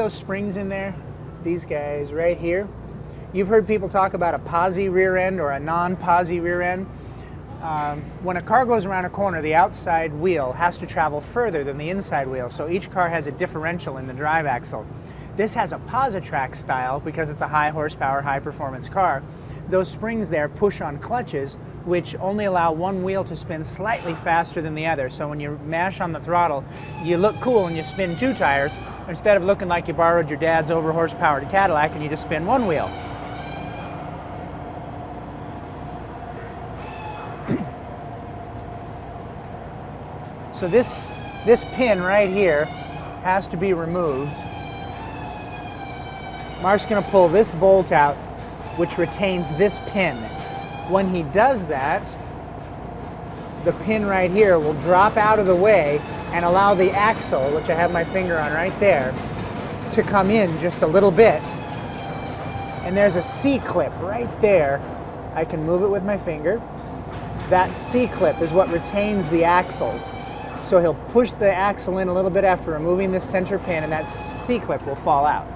those springs in there? These guys right here. You've heard people talk about a posi rear end or a non-posi rear end. When a car goes around a corner, the outside wheel has to travel further than the inside wheel, so each car has a differential in the drive axle. This has a Positrack style because it's a high horsepower, high performance car. Those springs there push on clutches, which only allow one wheel to spin slightly faster than the other. So when you mash on the throttle, you look cool and you spin 2 tires, instead of looking like you borrowed your dad's over horsepowered Cadillac and you just spin 1 wheel. So this pin right here has to be removed. Mark's going to pull this bolt out, which retains this pin. When he does that, the pin right here will drop out of the way and allow the axle, which I have my finger on right there, to come in just a little bit. And there's a C-clip right there. I can move it with my finger. That C-clip is what retains the axles. So he'll push the axle in a little bit after removing this center pin, and that C-clip will fall out.